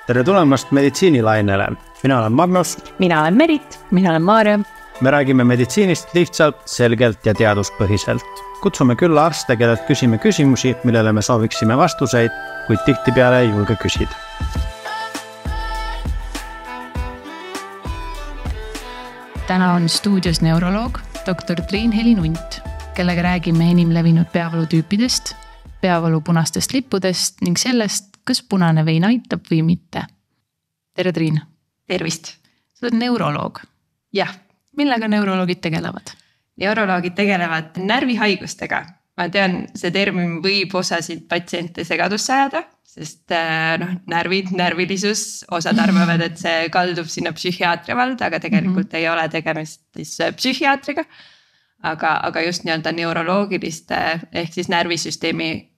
Tere tulemast meditsiinilainele. Mina olen Magnus. Mina olen Merit. Mina olen Maarja. Me räägime meditsiinist lihtsalt, selgelt ja teaduspõhiselt. Kutsume külla arste, kellelt küsime küsimusi, millele me sooviksime vastuseid, kuid tihtipeale ei julge küsida. Täna on stuudios neuroloog dr. Triin-Heli Nunt, kellega räägime enim levinud peavalutüüpidest, peavalu punastest lippudest ning sellest, kas punane vein aitab või mitte. Tere, Triin. Tervist. Sa oled neuroloog. Jah. Millega neuroloogid tegelevad? Neuroloogid tegelevad närvihaigustega. Ma tean, see termin võib osasid patsiente segadusse ajada, sest närvid, närvilisus, osad arvavad, et see kaldub sinna psühhiaatria valda, aga tegelikult ei ole tegemist psühhiaatriga. Aga just nii-öelda neuroloogiliste ehk siis närvisüsteemi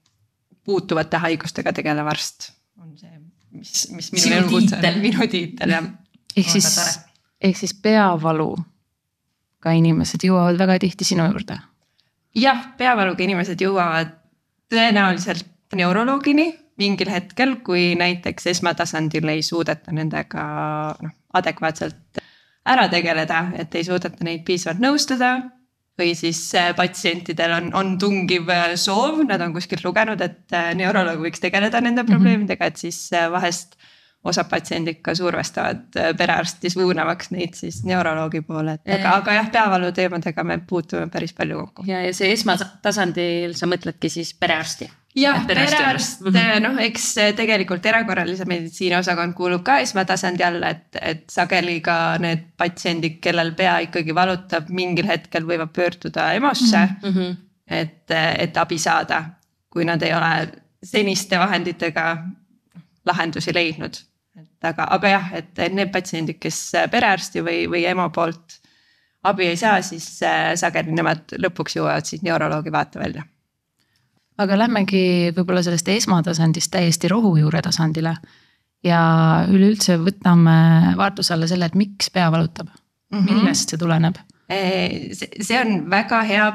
puutuvate haigustega tegelev arst on see, mis minu tiitel. Ehk siis peavalu ka inimesed jõuavad väga tihti sinu juurde? Jah, peavaluga inimesed jõuavad tõenäoliselt neuroloogini mingil hetkel, kui näiteks esmatasandil ei suudeta nendega adekvaatselt ära tegeleda, et ei suudeta neid piisavalt nõustada või siis patsientidel on tungiv soov, nad on kuskilt lugenud, et neuroloog võiks tegeleda nende probleemidega, et siis vahest osa patsiendid ka survestavad perearsti suunavaks neid siis neuroloogi poole. Aga jah, peavalu teemadega me puutume päris palju kokku. Ja see esmatasandil sa mõtledki siis perearsti? Jah, perearst, eks tegelikult erakorralise meditsiini osakond kuulub ka esmatasandi alla, et sageli ka need patsiendid, kellel pea ikkagi valutab, mingil hetkel võivad pöörduda EMO-sse, et abi saada, kui nad ei ole seniste vahenditega lahendusi leidnud. Aga jah, et need patsiendid, kes perearsti või EMO poolt abi ei saa, siis sageli nemad lõpuks jõuavad siis neuroloogi vaate välja. Aga lähmegi võib-olla sellest esmatasandist täiesti rohujuure tasandile ja üleüldse võtame vaatluse alla selle, et miks pea valutab. Millest see tuleneb? See on väga hea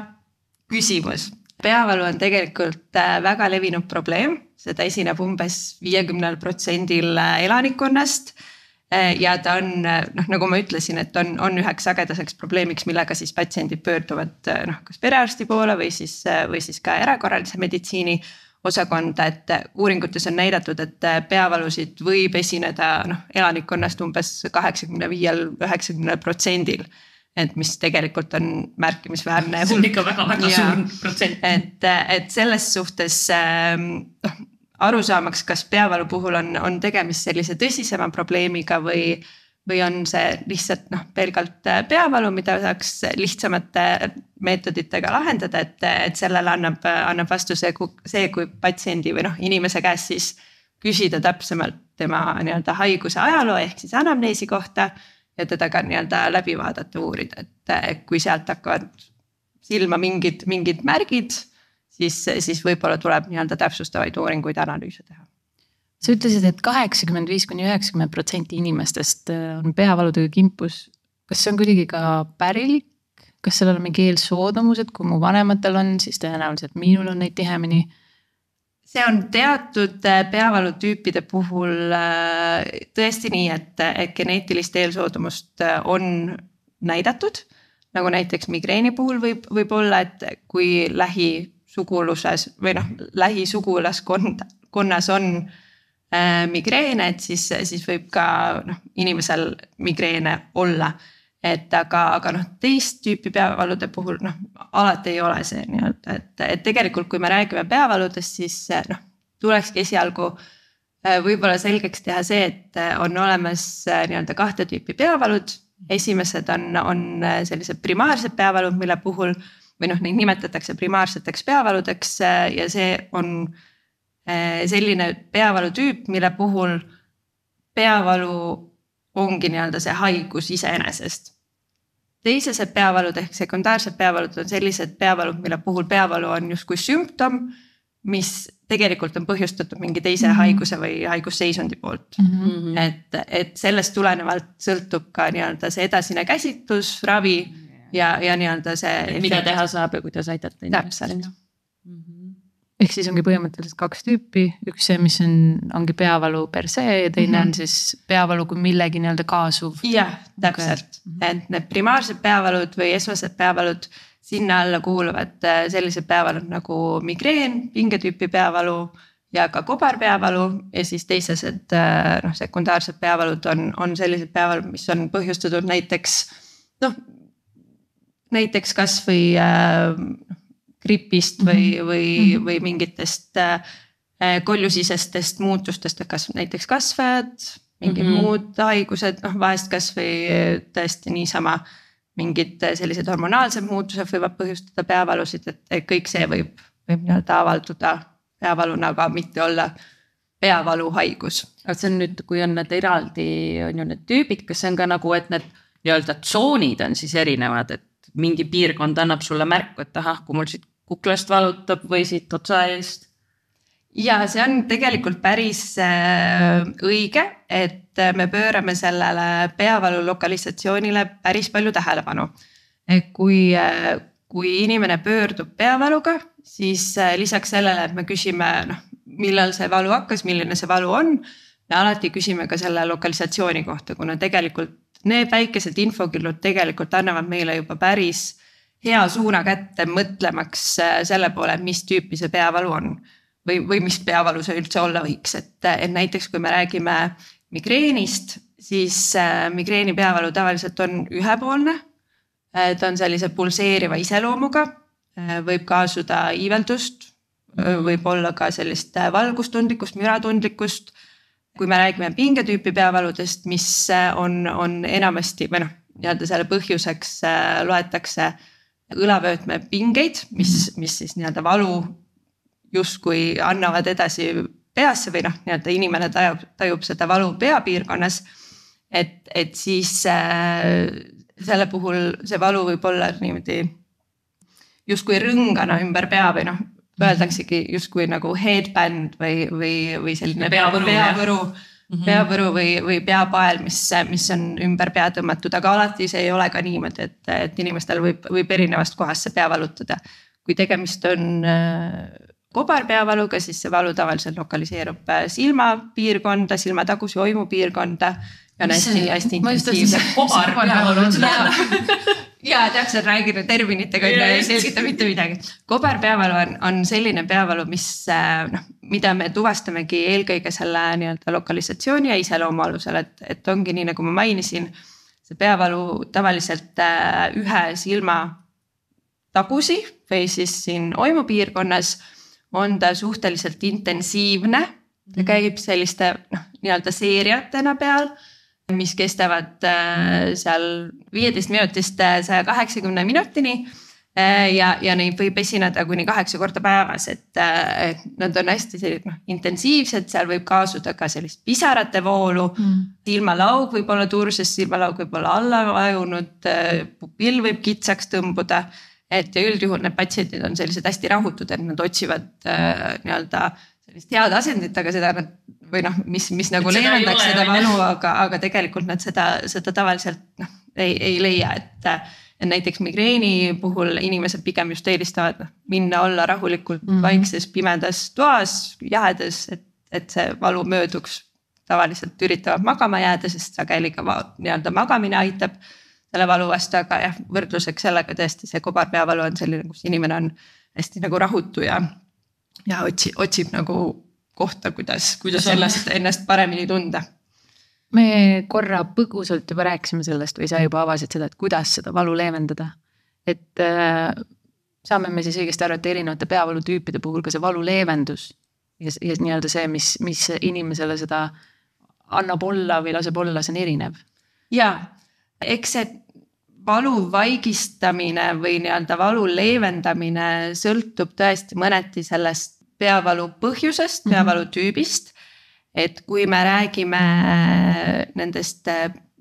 küsimus. Peavalu on tegelikult väga levinud probleem, seda esineb umbes 50% elanikkonnast ja ta on, nagu ma ütlesin, et on üheks sagedaseks probleemiks, millega siis patsiendid pöörduvad kas perearsti poole või siis ka erakorralise meditsiini osakonda, et uuringutes on näidatud, et peavalusid võib esineda elanikkonnast umbes 85-90%. Et mis tegelikult on märkimisväärne. See on ikka väga suur protsent. Et selles suhtes arusaamaks, kas peavalu puhul on tegemist sellise tõsisema probleemiga või on see lihtsalt pelgalt peavalu, mida saaks lihtsamate meetoditega lahendada, et sellele annab vastuse see, kui patsiendi või inimese käest siis küsida täpsemalt tema haiguse ajaloo ehk siis anamneesi kohta ja teda ka läbi vaadata uurida, et kui sealt hakkavad silma mingid märgid, siis võib-olla tuleb täpsustavaid uuringuid analüüse teha. Sa ütlesid, et 85-90% inimestest on peavaludega kimpus. Kas see on kuidagi ka pärilik? Kas sellel on mingi eelsoodumus, et kui mu vanematel on, siis tõenäoliselt minul on neid tihemini? See on teatud peavalutüüpide puhul tõesti nii, et geneetilist eelsoodumust on näidatud, nagu näiteks migreeni puhul võib olla, et kui lähisuguluses või lähisugulaskonnas on migreene, et siis võib ka inimesel migreene olla. Aga teist tüüpi peavalude puhul alati ei ole see nii-öelda, et tegelikult kui me räägime peavaludest, siis tulekski esialgu võib-olla selgeks teha see, et on olemas nii-öelda 2 tüüpi peavalud. Esimesed on sellised primaarsed peavalud, mille puhul või neid nimetatakse primaarseteks peavaludeks ja see on selline peavalutüüp, mille puhul peavalu ongi nii-öelda see haigus iseenesest. Teised peavalud ehk sekundaarsed peavalud on sellised peavalud, mille puhul peavalu on justkui sümptom, mis tegelikult on põhjustatud mingi teise haiguse või haigusseisundi poolt. Et sellest tulenevalt sõltub ka nii-öelda see edasine käsitlus, ravi ja nii-öelda see... Mida teha saab ja kuidas aidata? Täpselt. Ehk siis ongi põhimõtteliselt 2 tüüpi, üks see, mis ongi peavalu per se ja teine on siis peavalu kui millegi nii-öelda kaasuv. Jah, täpselt. Et need primaarsed peavalud või esmased peavalud, sinna alla kuuluvad sellised peavalud nagu migreen, pingetüüpi peavalu ja ka kobarpeavalu ja siis teised sekundaarsed peavalud on sellised peavalud, mis on põhjustatud näiteks kas või gripist või mingitest koljusisestest muutustest, kas näiteks kasvajad, mingid muud haigused, vahest kas või tõesti niisama mingid sellised hormonaalsed muutused võivad põhjustada peavalusid, et kõik see võib nii-öelda avalduda peavaluna, aga mitte olla peavaluhaigus. See on nüüd, kui on need eraldi on ju need tüübid, kas see on ka nagu, et need nii-öelda tsoonid on siis erinevad, et mingi piirkond annab sulle märku, et ahah, kui mul siit kuklast valutab või siit otsa eest? Ja see on tegelikult päris õige, et me pöörame sellele peavalu lokalisatsioonile päris palju tähelepanu. Kui inimene pöördub peavaluga, siis lisaks sellele, et me küsime, millal see valu hakkas, milline see valu on, me alati küsime ka selle lokalisatsiooni kohta, kuna tegelikult need väikesed infokillud tegelikult annavad meile juba päris hea suuna kätte mõtlemaks selle poole, mis tüüpi see peavalu on või mis peavalu see üldse olla võiks. Et näiteks kui me räägime migreenist, siis migreeni peavalu tavaliselt on ühepoolne. Ta on sellise pulseeriva iseloomuga, võib kaasuda iiveldust, võib olla ka sellist valgustundlikkust, müratundlikkust. Kui me räägime pingetüüpi peavaludest, mis on enamasti või nii-öelda selle põhjuseks loetakse õlavöötme pingeid, mis siis nii-öelda valu justkui annavad edasi peasse või nii-öelda inimene tajub seda valu peapiirkonnas, et siis selle puhul see valu võib olla niimoodi justkui rõngana ümber pea või öeldaksegi justkui nagu headband või selline peavõru või peapael, mis on ümber pea tõmmatud, aga alati see ei ole ka niimoodi, et inimestel võib erinevast kohast see pea valutada. Kui tegemist on kobarpeavaluga, siis see valu tavaliselt lokaliseerub silmapiirkonda, silmatagusi oimupiirkonda ja on hästi intensiivne. Kobarpeavalu ja täpselt räägin terminitega, ei selgita mitte midagi. Kobarpeavalu on selline peavalu, mida me tuvastamegi eelkõige selle nii-öelda lokalisatsiooni ja iseloomu alusel, et ongi nii, nagu ma mainisin, see peavalu tavaliselt ühe silma tagusi või siis siin oimupiirkonnas on ta suhteliselt intensiivne. Ta käib selliste nii-öelda seeriatena peal, mis kestavad seal 15 minutist 180 minutini ja neid võib esineda kuni 8 korda päevas, et nad on hästi intensiivsed, seal võib kaasuda ka sellist pisarate voolu, silmalaug võib olla turses, silmalaug võib olla alla vajunud, pupill võib kitsaks tõmbuda, et ja üldjuhul need patsiendid on sellised hästi rahutud, et nad otsivad nii-öelda sellist head asendit, aga seda nad või mis nagu leevendaks seda valu, aga tegelikult nad seda tavaliselt ei leia, et näiteks migreeni puhul inimesed pigem just eelistavad minna olla rahulikult vaikses pimedas toas, jahedas, et see valu mööduks. Tavaliselt üritavad magama jääda, sest sageli ka nii-öelda magamine aitab selle valu vastu, aga jah, võrdluseks sellega tõesti see kobarpeavalu on selline, kus inimene on hästi nagu rahutu ja otsib nagu kohta, kuidas ennast paremini tunda. Me korra põgusalt juba rääkisime sellest või sa juba avasid seda, et kuidas seda valu leevendada. Et saame me siis õigesti aru, et erinevate peavalutüüpide puhul ka see valu leevendus ja nii-öelda see, mis inimesele seda annab olla või laseb olla, see on erinev. Ja, eks see valu vaigistamine või nii-öelda valu leevendamine sõltub tõesti mõneti sellest peavalu põhjusest, peavalu tüübist, et kui me räägime nendest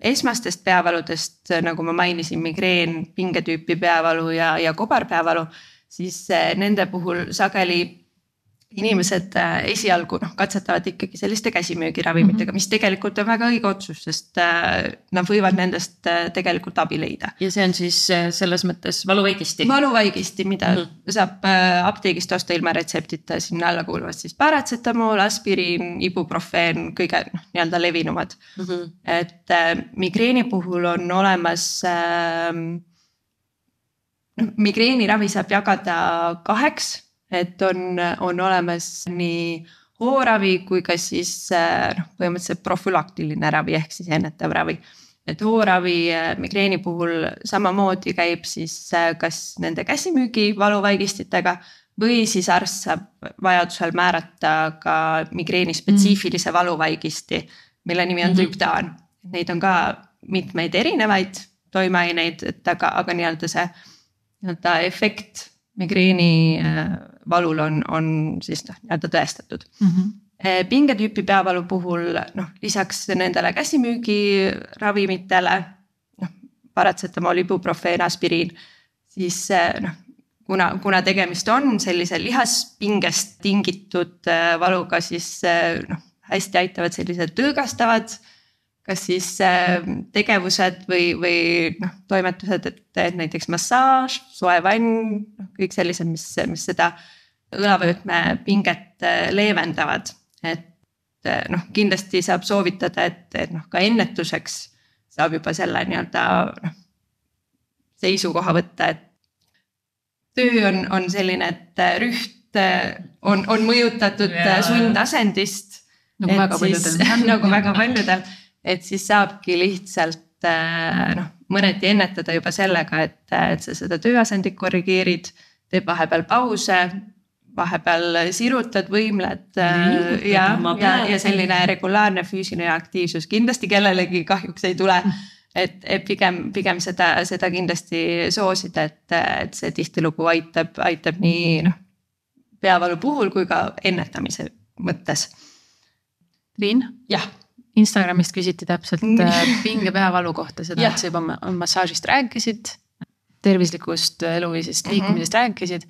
esmastest peavaludest, nagu ma mainisin, migreen, pingetüüpi peavalu ja kobarpeavalu, siis nende puhul sageli inimesed esialgu katsetavad ikkagi selliste käsimüügiravimitega, mis tegelikult on väga õige otsus, sest nad võivad nendest tegelikult abi leida. Ja see on siis selles mõttes valuvaigisti? Valuvaigisti, mida saab apteegist osta ilma retseptita, sinna alla kuuluvad siis paracetamol, aspiriin, ibuprofeen, kõige nii-öelda levinumad. Et migreeni puhul on olemas, migreeniravi saab jagada 2, et on olemas nii hooravi kui ka siis põhimõtteliselt profülaktiline ravi ehk siis ennetav ravi. Et hooravi migreeni puhul samamoodi käib siis kas nende käsimüügi valuvaigistitega või siis arst saab vajadusel määrata ka migreeni spetsiifilise valuvaigisti, mille nimi on triptaan. Neid on ka mitmeid erinevaid toimeaineid, et aga nii-öelda see nii-öelda efekt migreeni valul on siis nii-öelda tõestatud. Pingetüüpi peavalu puhul lisaks nendele käsimüügi ravimitele, paracetamol, ibuprofeen, aspiriin, siis kuna tegemist on sellise lihaspingest tingitud valuga, siis hästi aitavad sellised tõõgastavad, kas siis tegevused või toimetused, et näiteks massaaž, soe vann, kõik sellised, mis seda õlavöötme pinget leevendavad. Et kindlasti saab soovitada, et ka ennetuseks saab juba selle nii-öelda seisukoha võtta, et töö on selline, et rüht on mõjutatud sundasendist. Nagu väga paljudel. Et siis saabki lihtsalt mõneti ennetada juba sellega, et sa seda tööasendit korrigeerid, teeb vahepeal pause, vahepeal sirutad, võimled ja selline regulaarne füüsiline aktiivsus kindlasti kellelegi kahjuks ei tule, et pigem seda kindlasti soosida, et see tihtilugu aitab nii peavalu puhul kui ka ennetamise mõttes. Triin? Jah. Instagramist küsiti täpselt pinge peavalu kohta seda, et sa juba massaažist rääkisid, tervislikust eluviisist liikumisest rääkisid.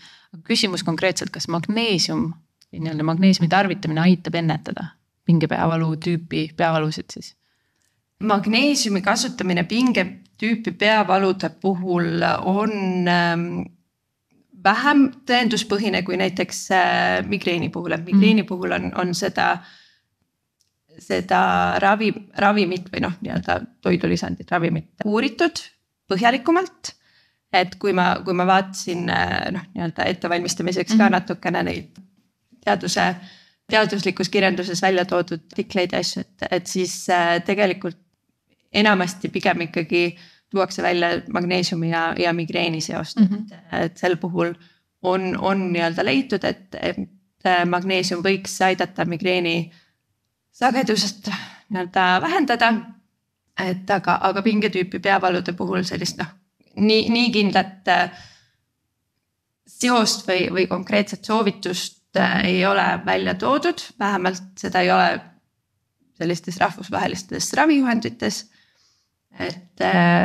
Küsimus konkreetselt, kas magneesiumi tarvitamine aitab ennetada pinge peavalu tüüpi peavalusid siis? Magneesiumi kasutamine pinge tüüpi peavalude puhul on vähem tõenduspõhine kui näiteks migreeni puhul. Et migreeni puhul on seda ravimit või nii-öelda toidulisandit ravimit uuritud põhjalikumalt, et kui ma vaatasin nii-öelda ettevalmistamiseks ka natukene neid teaduslikus kirjanduses välja toodud artikleid ja asju, et siis tegelikult enamasti pigem ikkagi tuuakse välja magneesiumi ja migreeni seost, et sel puhul on nii-öelda leitud, et magneesium võiks aidata migreeni sagedusest nii-öelda vähendada, et aga pingetüüpi peavalude puhul sellist nii kindlat seost või konkreetset soovitust ei ole välja toodud, vähemalt seda ei ole sellistes rahvusvahelistes ravijuhendites, et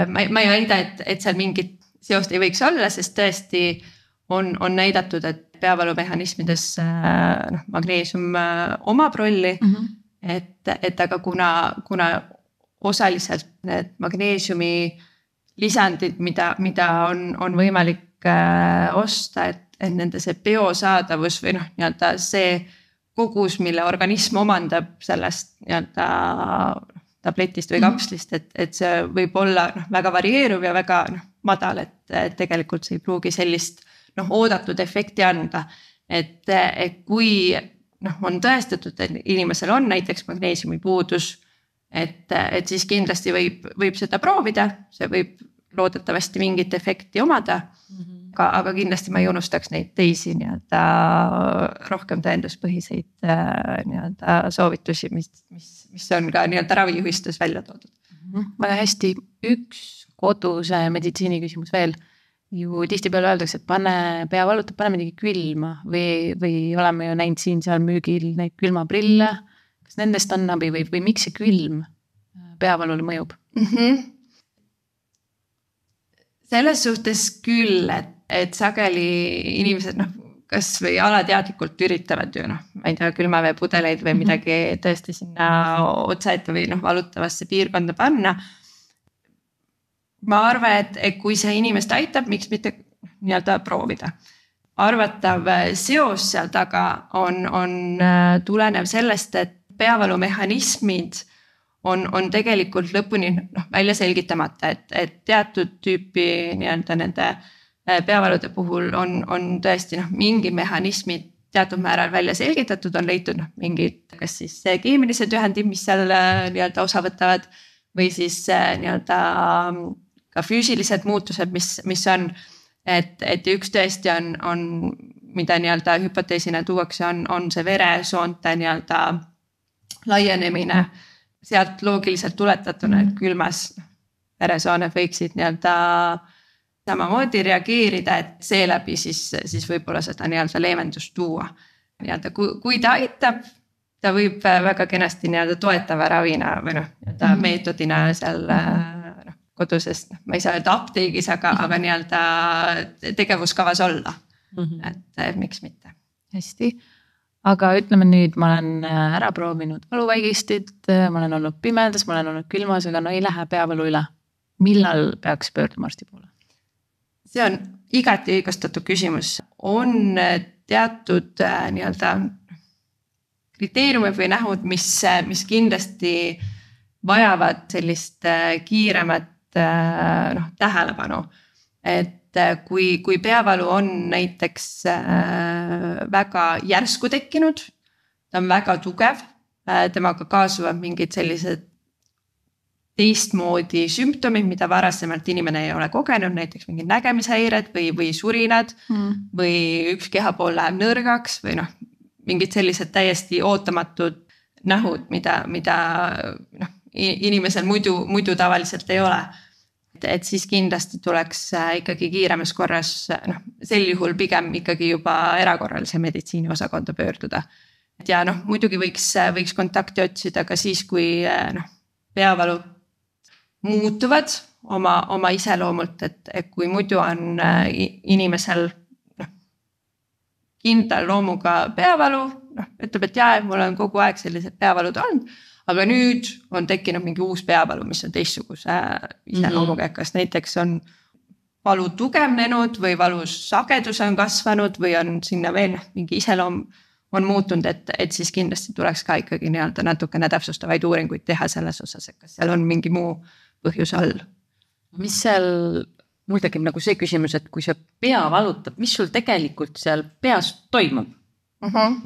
ma ei väida, et seal mingit seost ei võiks olla, sest tõesti on näidatud, et peavalumehhanismides magneesium omab rolli, et aga kuna osaliselt need magneesiumi lisandid, mida on võimalik osta, et nende see biosaadavus või nii-öelda see kogus, mille organism omandab sellest nii-öelda tabletist või kapslist, et see võib olla väga varieeruv ja väga madal, et tegelikult see ei pruugi sellist oodatud efekti anda, et kui on tõestatud, et inimesel on näiteks magneesiumi puudus, et siis kindlasti võib seda proovida, see võib loodetavasti mingit efekti omada, aga kindlasti ma ei unustaks neid teisi nii-öelda rohkem tõenduspõhiseid nii-öelda soovitusi, mis on ka nii-öelda ravijuhistes välja toodud. Väga hästi, üks koduse meditsiini küsimus veel. Ju tihtipeale öeldakse, et pea valutab, pane midagi külma või oleme ju näinud siin seal müügil neid külmaprille. Kas nendest on abi või miks see külm peavalule mõjub? Selles suhtes küll, et sageli inimesed kas või alateadlikult üritavad ju ma ei tea, külmaveepudeleid või midagi tõesti sinna otsaette või valutavasse piirkonda panna. Ma arvan, et kui see inimest aitab, miks mitte nii-öelda proovida. Arvatav seos seal taga on tulenev sellest, et peavalumehhanismid on tegelikult lõpuni välja selgitamata, et teatud tüüpi nii-öelda nende peavalude puhul on tõesti mingi mehhanismid teatud määral välja selgitatud, on leitud mingid, kas siis keemilised ühendid, mis seal nii-öelda osa võtavad või siis nii-öelda ka füüsilised muutused, mis on, et üks tõesti on mida nii-öelda hüpoteesina tuuakse, on see veresoonte nii-öelda laienemine, sealt loogiliselt tuletatuna, et külmas veresooned võiksid nii-öelda samamoodi reageerida, et seeläbi siis võib-olla seda nii-öelda leevendust tuua. Nii-öelda kui ta aitab, ta võib väga kenasti nii-öelda toetava ravina või nii-öelda meetodina seal koduses, ma ei saa öelda apteegis, aga nii-öelda tegevuskavas olla. Et miks mitte. Hästi. Aga ütleme nüüd, ma olen ära proovinud valuvaigistit, ma olen olnud pimedas, ma olen olnud külmas, aga ei lähe peavalu üle. Millal peaks pöörduma arsti poole? See on igati õigustatud küsimus. On teatud nii-öelda kriteeriumid või nähud, mis kindlasti vajavad sellist kiiremat tähelepanu. Et kui peavalu on näiteks väga järsku tekkinud, ta on väga tugev, temaga kaasuvad mingid sellised teistmoodi sümptomid, mida varasemalt inimene ei ole kogenud, näiteks mingid nägemishäired või surinad või üks kehapool läheb nõrgaks või mingid sellised täiesti ootamatud nähud, mida inimesel muidu tavaliselt ei ole. Et siis kindlasti tuleks ikkagi kiiremas korras, sel juhul pigem ikkagi juba erakorralise meditsiini osakonda pöörduda. Ja muidugi võiks kontakti otsida ka siis, kui peavalu muutuvad oma iseloomult, et kui muidu on inimesel kindel loomuga peavalu, ütleb, et mul on kogu aeg sellised peavalud olnud, aga nüüd on tekkinud mingi uus peavalu, mis on teistsuguse iseloomuga, kas näiteks on valu tugevnenud või valu sagedus on kasvanud või on sinna veel mingi iseloom on muutunud, et siis kindlasti tuleks ka ikkagi nii-öelda natukene täpsustavaid uuringuid teha selles osas, et kas seal on mingi muu põhjus all. Mis seal, mul tekib nagu see küsimus, et kui see pea valutab, mis sul tegelikult seal peas toimub?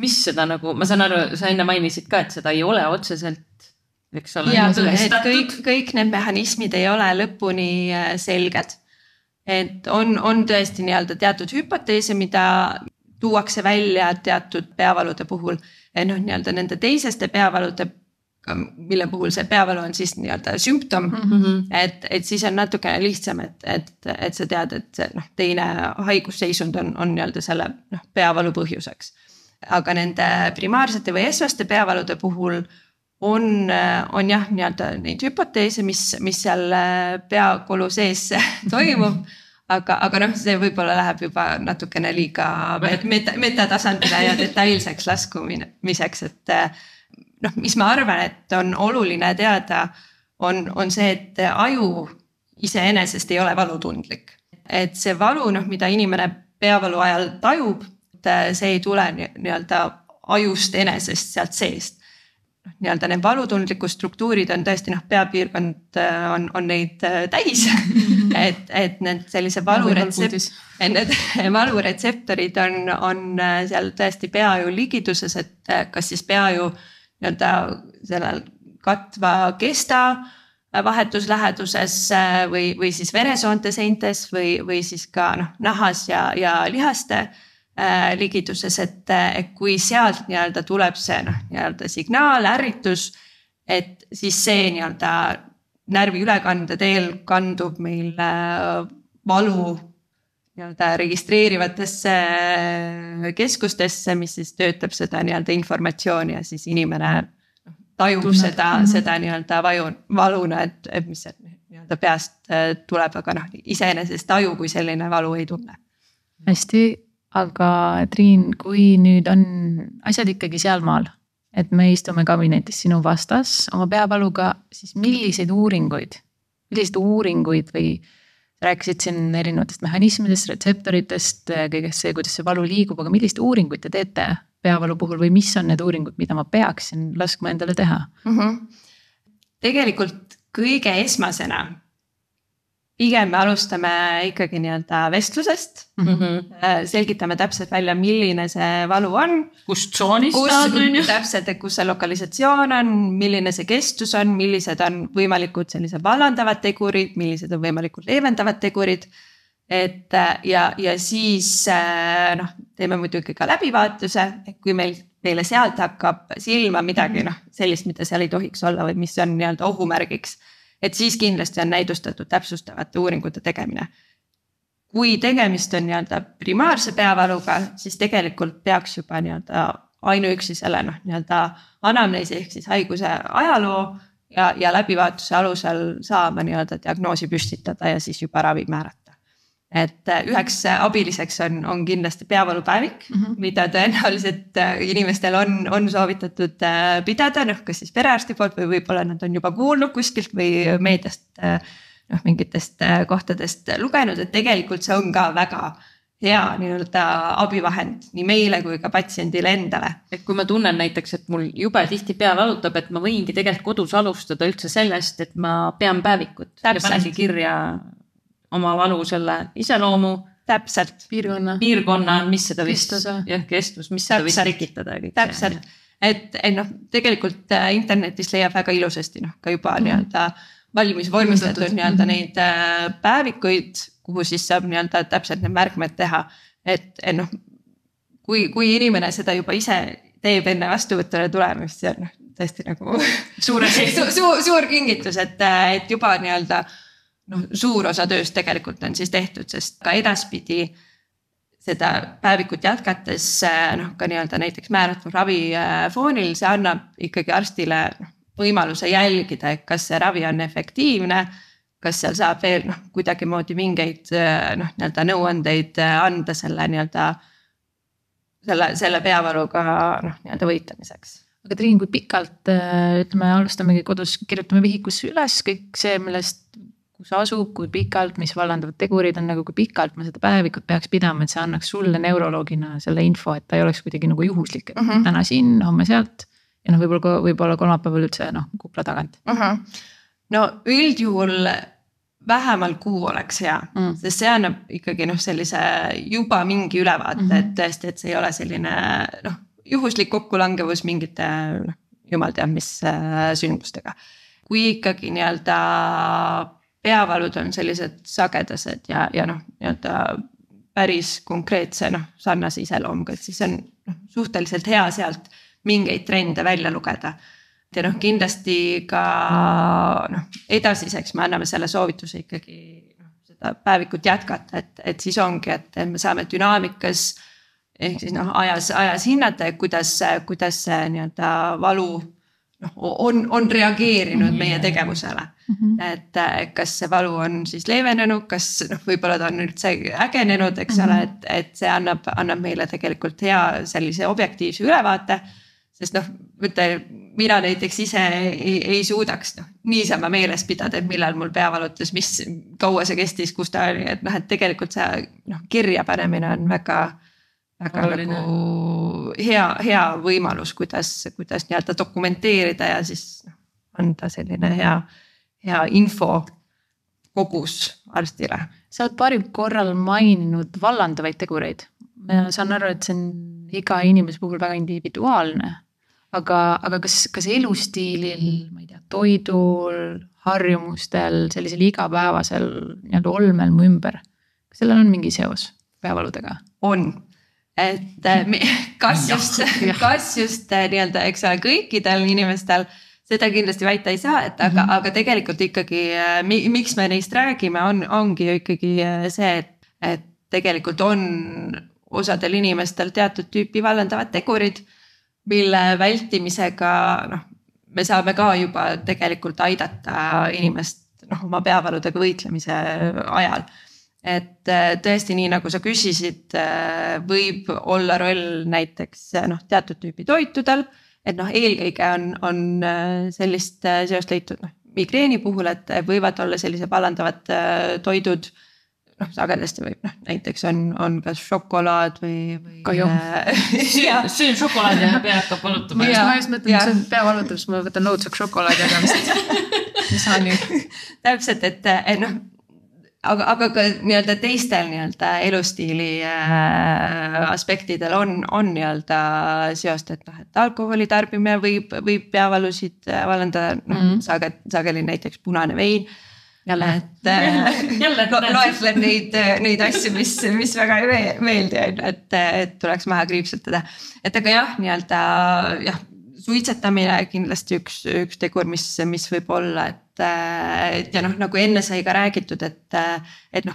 Mis seda nagu, ma saan aru, sa enne mainisid ka, et seda ei ole otseselt, eks ole. Ja, kõik need mehhanismid ei ole lõpuni selged. Et on tõesti nii-öelda teatud hüpoteese, mida tuuakse välja teatud peavalude puhul. Nii-öelda nende teiseste peavalude, mille puhul see peavalu on siis nii-öelda sümptom, et siis on natukene lihtsam, et sa tead, et see teine haigusseisund on nii-öelda selle peavalu põhjuseks. Aga nende primaarsete või esmaste peavalude puhul on jah nii-öelda neid hüpoteese, mis seal peakolu sees toimub, aga see võib-olla läheb juba natukene liiga metatasandile ja detailseks laskumiseks, et mis ma arvan, et on oluline teada, on see, et aju iseenesest ei ole valutundlik. Et see valu, mida inimene peavalu ajal tajub, see ei tule nii-öelda ajust enesest sealt seest. Nii-öelda need valutundlikud struktuurid on tõesti, peapiirkond on neid täis, et need sellise valuretseptorid on seal tõesti peaju ligiduses, et kas siis peaju nii-öelda sellel katva kesta vahetusläheduses või siis veresoonte seintes või siis ka nahas ja lihaste ligiduses, et kui sealt nii-öelda tuleb see nii-öelda signaal, ärritus, et siis see nii-öelda närvi ülekande teel kandub meil valu nii-öelda registreerivatesse keskustesse, mis siis töötab seda nii-öelda informatsiooni ja siis inimene tajub seda nii-öelda valuna, et mis nii-öelda peast tuleb, aga iseenesest taju kui selline valu ei tunne. Hästi. aga Triin, kui nüüd on asjad ikkagi sealmaal, et me istume kabinetis sinu vastas oma peavaluga, siis milliseid uuringuid või rääkisid siin erinevatest mehhanismidest, retseptoritest, kõigest see, kuidas see valu liigub, aga millist uuringuid te teete peavalu puhul või mis on need uuringud, mida ma peaksin laskma endale teha? Tegelikult kõige esmasena pigem me alustame ikkagi nii-öelda vestlusest, selgitame täpselt välja, milline see valu on. Kust tsoonist on? Täpselt, et kus see lokalisatsioon on, milline see kestus on, millised on võimalikud sellise vallandavad tegurid, millised on võimalikud leevendavad tegurid. Ja siis teeme muidugi ka läbivaatuse, et kui meile sealt hakkab silma midagi sellist, mida seal ei tohiks olla või mis on nii-öelda ohumärgiks, et siis kindlasti on näidustatud täpsustavate uuringute tegemine. Kui tegemist on nii-öelda primaarse peavaluga, siis tegelikult peaks juba nii-öelda ainuüksi selle nii-öelda anamneesi ehk siis haiguse ajaloo ja läbivaatuse alusel saama nii-öelda diagnoosi püstitada ja siis juba ravi määrata. Et üheks abiliseks on kindlasti peavalupäevik, mida tõenäoliselt inimestel on soovitatud pidada, kas siis perearsti poolt või võib-olla nad on juba kuulnud kuskilt või meediast mingitest kohtadest lugenud, et tegelikult see on ka väga hea nii-öelda abivahend nii meile kui ka patsiendile endale. Et kui ma tunnen näiteks, et mul jube tihti pea valutab, et ma võingi tegelikult kodus alustada üldse sellest, et ma pean päevikut ja panengi kirja oma valu selle iseloomu, täpselt piirkonna, mis seda kestus, mis seda võis tekitada. Täpselt, et tegelikult internetis leiab väga ilusasti ka juba nii-öelda valmis vormistatud nii-öelda neid päevikuid, kuhu siis saab nii-öelda täpselt need märkmed teha. Et kui inimene seda juba ise teeb enne vastuvõtule tulemist, see on tõesti nagu suur kingitus, et juba nii-öelda suur osa tööst tegelikult on siis tehtud, sest ka edaspidi seda päevikut jätkates ka nii-öelda näiteks määratud ravi foonil, see annab ikkagi arstile võimaluse jälgida, et kas see ravi on efektiivne, kas seal saab veel kuidagimoodi mingeid nii-öelda nõuandeid anda selle nii-öelda selle peavaluga nii-öelda võitlemiseks. Aga Triin, kui pikalt, ütleme, alustamegi kodus, kirjutame vihikusse üles kõik see, millest kus asub, kui pikalt, mis vallandavad tegurid on, kui pikalt ma seda päevikut peaks pidama, et see annaks sulle neuroloogina selle info, et ta ei oleks kuidagi nagu juhuslik, et täna siin, homme sealt ja võib-olla kolmapäeval üldse kukla tagant. No üldjuhul vähemalt kuu oleks hea, sest see annab ikkagi sellise juba mingi ülevaate, et tõesti, et see ei ole selline juhuslik kokkulangevus mingite jumal teab mis sündmustega. Kui ikkagi nii-öelda peavalud on sellised sagedased ja nii-öelda päris konkreetse sarnase iseloomuga, et siis on suhteliselt hea sealt mingeid trende välja lugeda. Ja kindlasti ka edasiseks me anname selle soovituse ikkagi seda päevikut jätkata, et siis ongi, et me saame dünaamikas ehk siis ajas hinnata, kuidas see nii-öelda valu on reageerinud meie tegevusele. Et kas see valu on siis leevenenud, kas võib-olla ta on üldse ägenenud, eks ole, et see annab meile tegelikult hea sellise objektiivse ülevaate, sest mina näiteks ise ei suudaks niisama meeles pidada, et millal mul pea valutas, mis kaua see kestis, kus ta oli, et tegelikult see kirja panemine on väga nagu hea võimalus, kuidas nii-öelda dokumenteerida ja siis anda selline hea info kogus arstile. Sa oled paaril korral maininud vallandavaid tegureid. Ma saan aru, et see on iga inimese puhul väga individuaalne, aga kas elustiilil, ma ei tea, toidul, harjumustel, sellisel igapäevasel nii-öelda olmel mu ümber, kas sellel on mingi seos peavaludega? On. Et kas just nii-öelda, eks ole, kõikidel inimestel seda kindlasti väita ei saa, et aga tegelikult ikkagi, miks me neist räägime, ongi ju ikkagi see, et tegelikult on osadel inimestel teatud tüüpi vallandavad tegurid, mille vältimisega me saame ka juba tegelikult aidata inimest oma peavaludega võitlemise ajal. et tõesti nii nagu sa küsisid, võib olla roll näiteks teatud tüüpi toitudel, et eelkõige on sellist seost leitud migreeni puhul, et võivad olla sellised vallandavad toidud, sagedasti võib, näiteks on kas šokolaad või Kaju. Söön šokolaadi ja pea hakkab valutama. Ma just mõtlen, et see on pea valutab, siis ma võtan õudselt šokolaadi, aga mis saan ju. Täpselt, et aga ka nii-öelda teistel nii-öelda elustiili aspektidel on nii-öelda seost, et alkoholi tarbimine võib peavalusid vallandada, sageli näiteks punane vein. Jälle. Loetlen neid asju, mis väga ei meeldi, et tuleks maha kriipsutada. Et aga jah, nii-öelda suitsetamine kindlasti üks tegur, mis võib olla, et ja nagu enne sai ka räägitud, et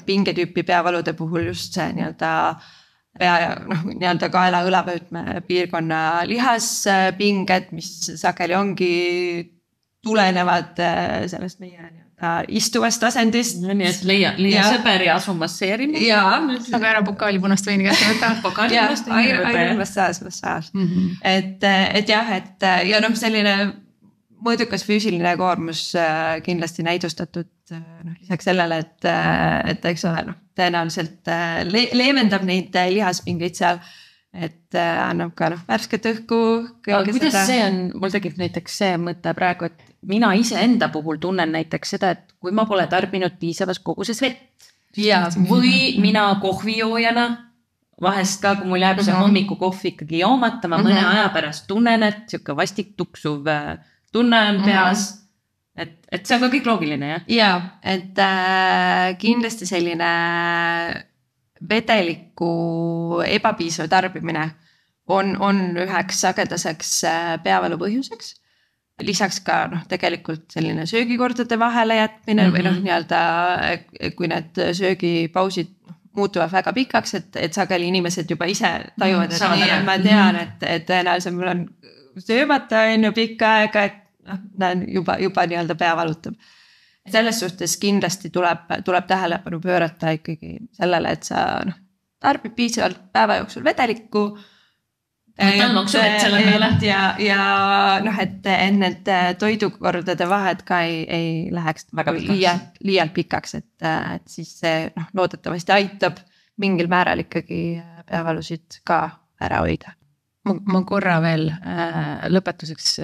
pingetüüpi peavalude puhul just see nii-öelda kaela õlavöötme piirkonna lihaspinged, mis sageli ongi tulenevad sellest meie istuvast asendist. Nii, et leia sõber ja asu masseerima. Aga ära pokaali punast veini kätte võtta. Ainult massaaž. Et jah, ja selline mõõdukas füüsiline koormus kindlasti näidustatud lisaks sellele, et eks ole, tõenäoliselt leevendab neid lihaspingeid seal, et annab ka värsket õhku. Kuidas see on, mul tegib näiteks see mõte praegu, et mina ise enda puhul tunnen näiteks seda, et kui ma pole tarbinud piisavas koguses vett või mina kohvijoojana vahest ka, kui mul jääb see hommikukohvi ikkagi joomata, ma mõne aja pärast tunnen, et siuke vastik tuksuv tunne on peas, et see on ka kõik loogiline, jah? Jaa, et kindlasti selline vedeliku ebapiisav tarbimine on üheks sagedaseks peavalu põhjuseks. Lisaks ka tegelikult selline söögikordade vahele jätmine või nii-öelda, kui need söögipausid muutuvad väga pikaks, et sageli inimesed juba ise tajuvad, et nii, ma tean, et tõenäoliselt mul on söömata pikka aega, et näen juba nii-öelda pea valutab. Selles suhtes kindlasti tuleb tähelepanu pöörata ikkagi sellele, et sa tarbid piisavalt päeva jooksul vedelikku. Ja et need toidukordade vahed ka ei läheks liialt pikaks, et siis see loodetavasti aitab mingil määral ikkagi peavalusid ka ära hoida. Ma korra veel lõpetuseks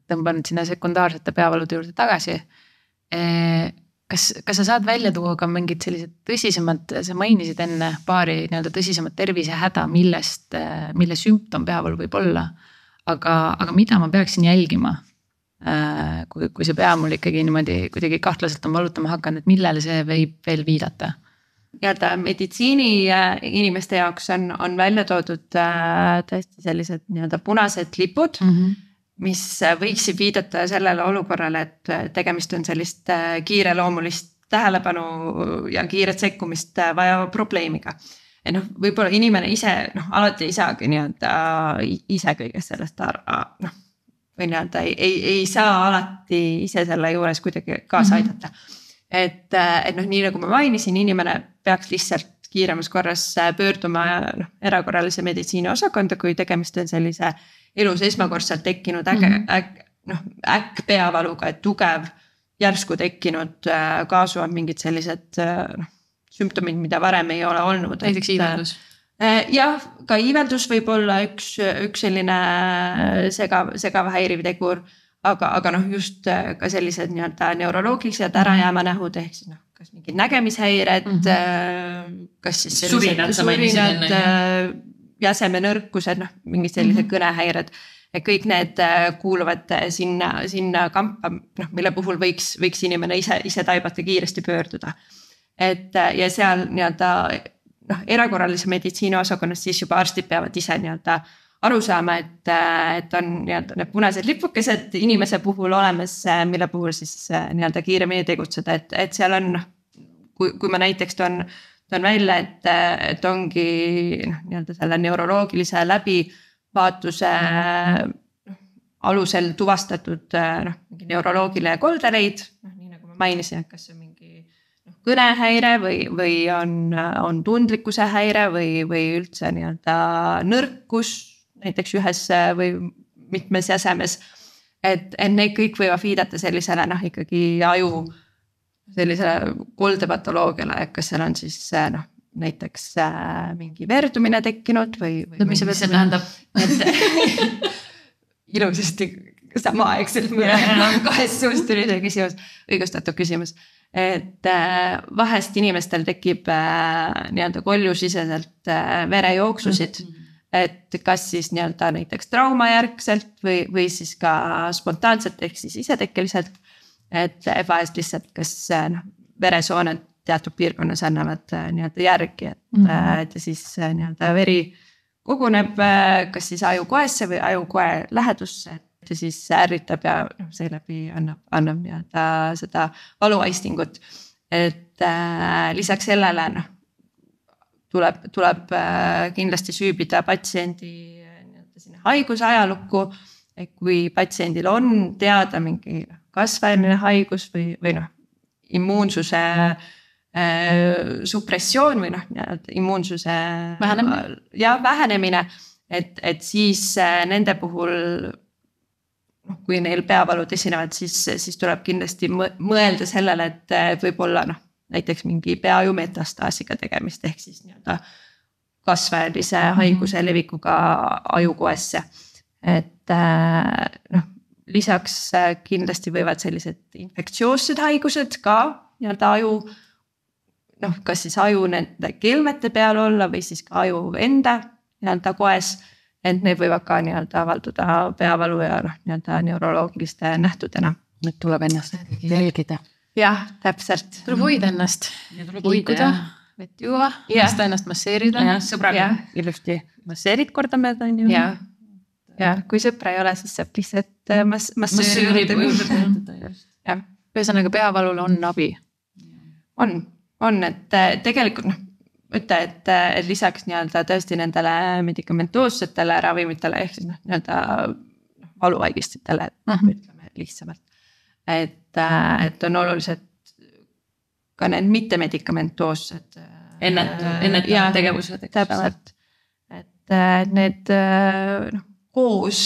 tõmban sinna sekundaarsete peavalude juurde tagasi. Kas sa saad välja tuua ka mingid sellised tõsisemad, sa mainisid enne paari nii-öelda tõsisemad tervisehäda, mille sümptom peavalu võib olla, aga mida ma peaksin jälgima, kui see pea mul ikkagi niimoodi kuidagi kahtlaselt on valutama hakanud, et millele see võib veel viidata? Nii-öelda meditsiini inimeste jaoks on välja toodud tõesti sellised nii-öelda punased lipud, mis võiksid viidata sellele olukorrale, et tegemist on sellist kiireloomulist tähelepanu ja kiiret sekkumist vaja probleemiga. Võib-olla inimene ise, alati ei saagi nii-öelda ise kõigest sellest või nii-öelda ei saa alati ise selle juures kuidagi kaasa aidata. Et nii nagu ma mainisin, inimene peaks lihtsalt kiiremas korras pöörduma erakorralise meditsiini osakonda, kui tegemist on sellise elus esmakordselt tekkinud äkk peavaluga, et tugev järsku tekkinud kaasuvad mingid sellised sümptomid, mida varem ei ole olnud. Näiteks iiveldus? Jah, ka iiveldus võib olla üks selline segava häiriv tegur, aga just ka sellised nii-öelda neuroloogilised ärajääma nähud, ehk siis kas mingid nägemishäired, kas siis surinad, jäseme nõrkused, mingid sellised kõnehäired, et kõik need kuuluvad sinna kampa, mille puhul võiks inimene ise taibata kiiresti pöörduda. Ja seal nii-öelda erakorralise meditsiini osakonnas siis juba arstid peavad ise nii-öelda aru saama, et on nii-öelda need punased lipukesed inimese puhul olemas, mille puhul siis nii-öelda kiiremini tegutseda, et seal on, kui ma näiteks toon välja, et ongi nii-öelda selle neuroloogilise läbivaatuse alusel tuvastatud neuroloogiline koldereid, nii nagu ma mainisin, et kas see on mingi kõnehäire või on tundlikkuse häire või üldse nii-öelda nõrkus näiteks ühes või mitmes jäsemes. Et need kõik võivad viidata sellisele ikkagi aju sellisele koldepatoloogiale, et kas seal on siis näiteks mingi verdumine tekkinud või mis see tähendab? Ilusasti samaaegselt mõlemad kahest suust tuli see küsimus, õigustatud küsimus. Et vahest inimestel tekib nii-öelda koljusiseselt verejooksusid, et kas siis nii-öelda näiteks traumajärgselt või siis ka spontaanselt ehk siis isetekkeliselt, et vahest lihtsalt kas veresooned teatud piirkonnas annavad nii-öelda järgi, et siis nii-öelda veri koguneb kas siis ajukoesse või ajukoe lähedusse, ja siis ärritab ja seeläbi annab nii-öelda seda valuaistingut. Et lisaks sellele tuleb kindlasti süübida patsiendi haiguse ajalukku, et kui patsiendil on teada mingi kasvajaline haigus või immuunsuse supressioon või immuunsuse vähenemine, et siis nende puhul kui neil peavalud esinevad, siis tuleb kindlasti mõelda sellele, et võib olla näiteks mingi peaju metastaasiga tegemist ehk siis nii-öelda kasvajalise haiguse levikuga ajukoesse. Et lisaks kindlasti võivad sellised infektsioossed haigused ka nii-öelda aju, kas siis aju nende kelmete peal olla või siis ka aju enda nii-öelda koes. Et need võivad ka nii-öelda avalduda peavalu ja nii-öelda neuroloogiliste nähtudena. Nüüd tuleb ennast jälgida. Jah, täpselt. Tuleb hoida ennast. Liikuda, vett juua, lasta ennast masseerida. Sõbraga ilusti masseerid kordamööda. Ja kui sõpra ei ole, siis saab lihtsalt masseerida. Ühesõnaga peavalul on abi. On, et tegelikult et lisaks nii-öelda tõesti nendele medikamentoosetele ravimitele ehk siis nii-öelda valuvaigistitele, ütleme lihtsamalt. Et on olulised ka need mittemedicamentoossed ennetavad tegevused. Täpselt, et need koos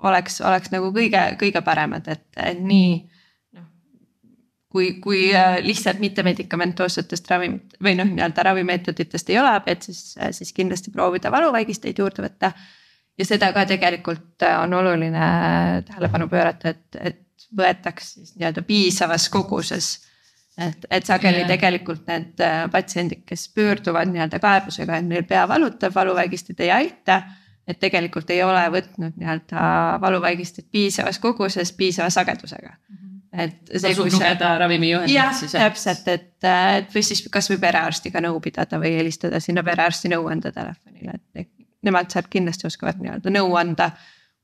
oleks nagu kõige paremad, et nii kui lihtsalt mittemedikamentoossetest ravimit või nii-öelda ravimeetoditest ei ole, et siis kindlasti proovida valuvaigisteid juurde võtta. Ja seda ka tegelikult on oluline tähelepanu pöörata, et võetaks siis nii-öelda piisavas koguses. Et sageli tegelikult need patsiendid, kes pöörduvad nii-öelda kaebusega, et neil pea valutab, valuvaigistid ei aita, et tegelikult ei ole võtnud nii-öelda valuvaigistid piisavas koguses, piisava sagedusega. Tasub lugeda ravimi juhendit. Jah, täpselt, et või siis kas või perearstiga nõu pidada või helistada sinna perearsti nõuande telefonile, et nemad sealt kindlasti oskavad nii-öelda nõu anda,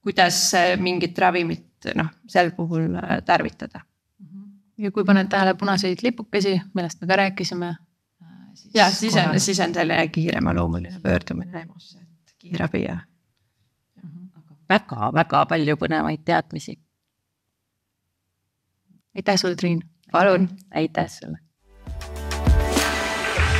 kuidas mingit ravimit sel puhul tarvitada. Ja kui paned tähele punaseid lipukesi, millest me ka rääkisime. Siis on selle kiirema loomuline pöördumine EMO-sse, et kiirabi ja. Väga palju põnevaid teadmisi. Aitäh sulle, Triin. Palun. Aitäh sulle.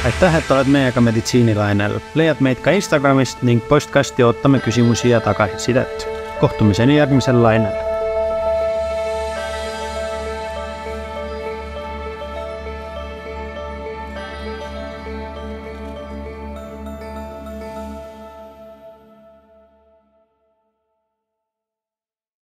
Aitäh, et oled meiega meditsiinilainel. Leiad meid ka Instagramist ning postkasti ootame küsimusi ja tagasisidet. Kohtumiseni järgmisel lainel.